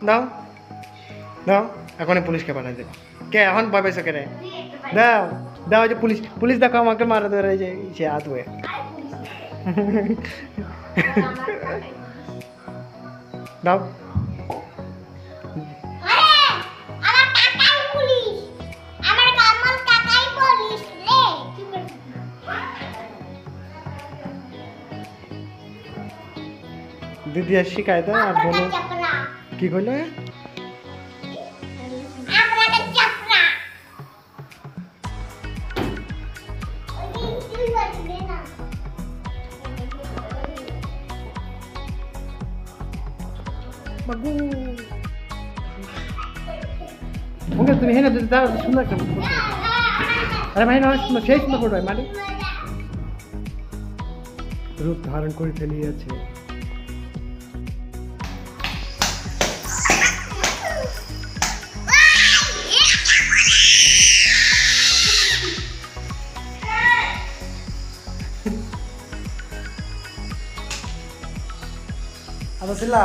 দাও দাও এখনই পুলিশকে পাঠিয়ে দেবো কে এখন ভয় পাইছো কে রে দাও দাও যে পুলিশ পুলিশ দেখো আমাকে মারা ধরে যে সে হাত হয়ে দাও দিদি আর শিখাই দাও আর বলো কি কইলো Bagus. Mungkin তুমি হেনা দিতে দাও সুন্দর একটা ফটো আরে ভাই না সেই সুন্দর ফটো মানে রূপ ধারণ করে ফেলিয়েছে Apa sila?